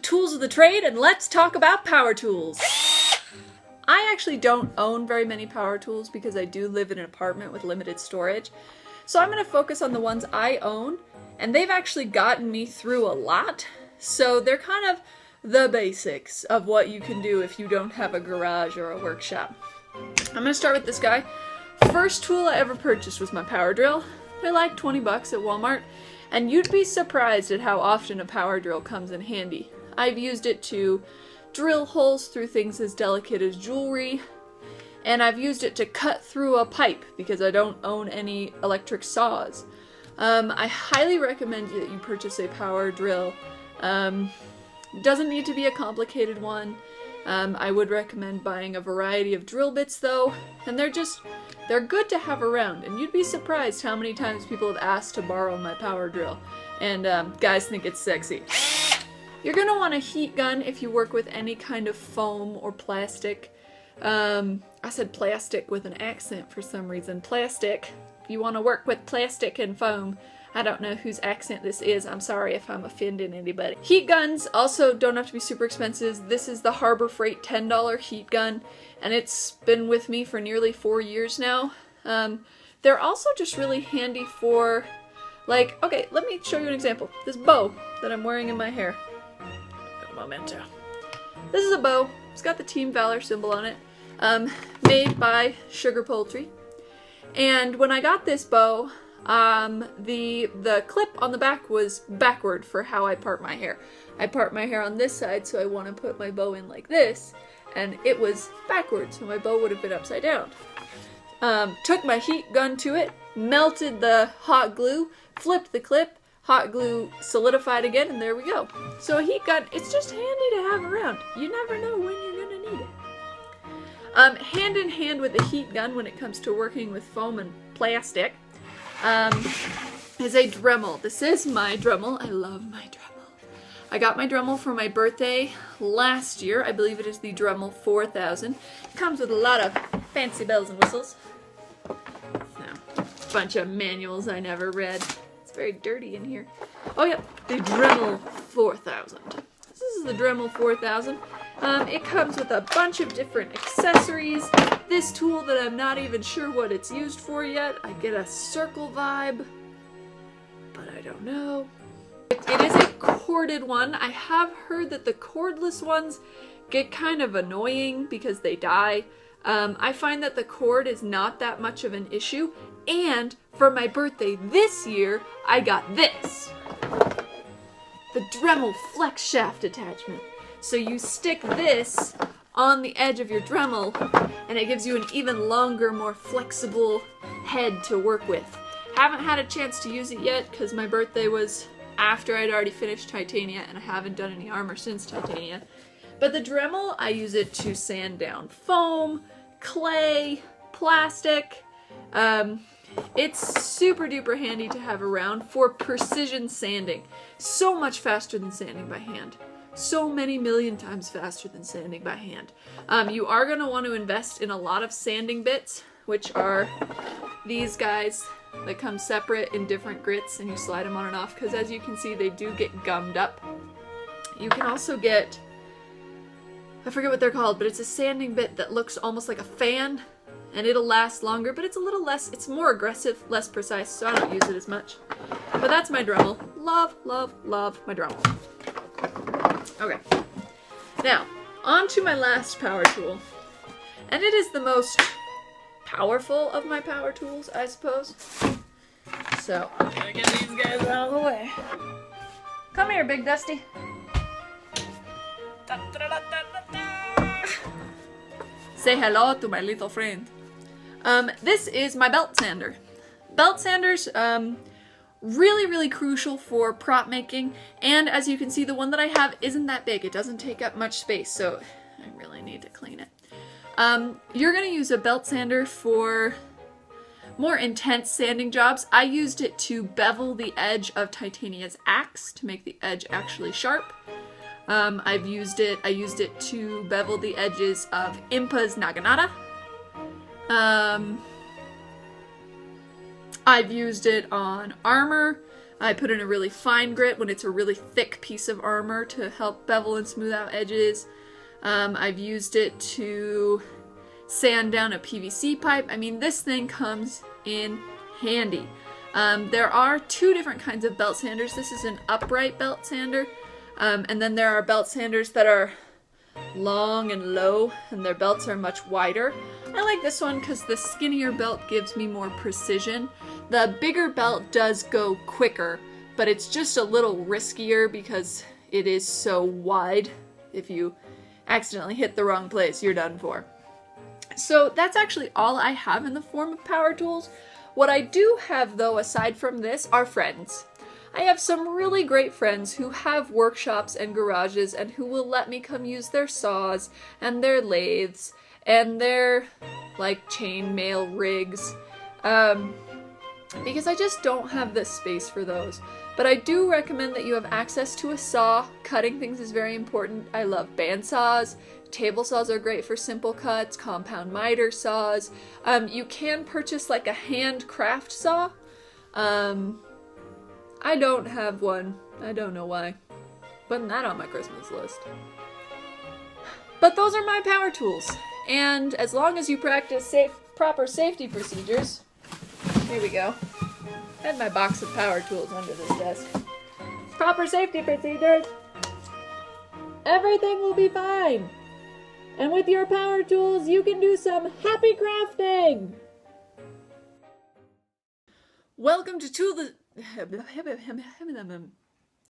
tools of the trade and let's talk about power tools. I actually don't own very many power tools because I do live in an apartment with limited storage. So I'm going to focus on the ones I own, and they've actually gotten me through a lot. So they're kind of the basics of what you can do if you don't have a garage or a workshop. I'm going to start with this guy. First tool I ever purchased was my power drill. They're like 20 bucks at Walmart, and you'd be surprised at how often a power drill comes in handy. I've used it to drill holes through things as delicate as jewelry, and I've used it to cut through a pipe because I don't own any electric saws. I highly recommend that you purchase a power drill. Doesn't need to be a complicated one. I would recommend buying a variety of drill bits though, and they're good to have around, and you'd be surprised how many times people have asked to borrow my power drill, and guys think it's sexy. You're going to want a heat gun if you work with any kind of foam or plastic. I said plastic with an accent for some reason. Plastic. If you want to work with plastic and foam. I don't know whose accent this is. I'm sorry if I'm offending anybody. Heat guns also don't have to be super expensive. This is the Harbor Freight $10 heat gun, and it's been with me for nearly 4 years now. They're also just really handy for, like, okay, let me show you an example. This bow that I'm wearing in my hair. Memento. This is a bow. It's got the Team Valor symbol on it. Made by Sugar Poultry. And when I got this bow, the clip on the back was backward for how I part my hair. I part my hair on this side, so I want to put my bow in like this, and it was backward, so my bow would have been upside down. Took my heat gun to it, melted the hot glue, flipped the clip, hot glue solidified again, and there we go. So a heat gun, it's just handy to have around. You never know when you're gonna need it. Hand in hand with a heat gun when it comes to working with foam and plastic is a Dremel. This is my Dremel. I love my Dremel. I got my Dremel for my birthday last year. I believe it is the Dremel 4000. It comes with a lot of fancy bells and whistles. No, bunch of manuals I never read. Very dirty in here. Oh yep, the Dremel 4000. This is the Dremel 4000. It comes with a bunch of different accessories. This tool that I'm not even sure what it's used for yet. I get a circle vibe, but I don't know. It is a corded one. I have heard that the cordless ones get kind of annoying because they die. I find that the cord is not that much of an issue, and for my birthday this year, I got this. The Dremel flex shaft attachment. So you stick this on the edge of your Dremel, and it gives you an even longer, more flexible head to work with. Haven't had a chance to use it yet because my birthday was after I'd already finished Titania, and I haven't done any armor since Titania. But the Dremel, I use it to sand down foam, clay, plastic. It's super duper handy to have around for precision sanding. So much faster than sanding by hand. So many million times faster than sanding by hand. You are going to want to invest in a lot of sanding bits, which are these guys that come separate in different grits, and you slide them on and off, because as you can see, they do get gummed up. You can also get, I forget what they're called, but it's a sanding bit that looks almost like a fan, and it'll last longer, but it's a little less, it's more aggressive, less precise, so I don't use it as much. But that's my Dremel. Love, love, love my Dremel. Okay. Now, on to my last power tool. And it is the most powerful of my power tools, I suppose. So, I'm gonna get these guys out of the way. Come here, Big Dusty. Say hello to my little friend. This is my belt sander. Belt sanders, really, really crucial for prop making, and as you can see, the one that I have isn't that big. It doesn't take up much space, so I really need to clean it. You're going to use a belt sander for more intense sanding jobs. I used it to bevel the edge of Titania's axe to make the edge actually sharp. I used it to bevel the edges of Impa's Naginata. I've used it on armor. I put in a really fine grit when it's a really thick piece of armor to help bevel and smooth out edges. I've used it to sand down a PVC pipe. I mean, this thing comes in handy. There are two different kinds of belt sanders. This is an upright belt sander, and then there are belt sanders that are long and low, and their belts are much wider. I like this one because the skinnier belt gives me more precision. The bigger belt does go quicker, but it's just a little riskier because it is so wide. If you accidentally hit the wrong place, you're done for. So that's actually all I have in the form of power tools. What I do have, though, aside from this, are friends. I have some really great friends who have workshops and garages and who will let me come use their saws and their lathes and their, like, chainmail rigs, because I just don't have the space for those. But I do recommend that you have access to a saw. Cutting things is very important. I love bandsaws. Table saws are great for simple cuts, compound miter saws. You can purchase like a handcraft saw. I don't have one. I don't know why. Putting that on my Christmas list. But those are my power tools. And as long as you practice proper safety procedures, here we go. I had my box of power tools under this desk. Proper safety procedures, everything will be fine. And with your power tools, you can do some happy crafting. Welcome to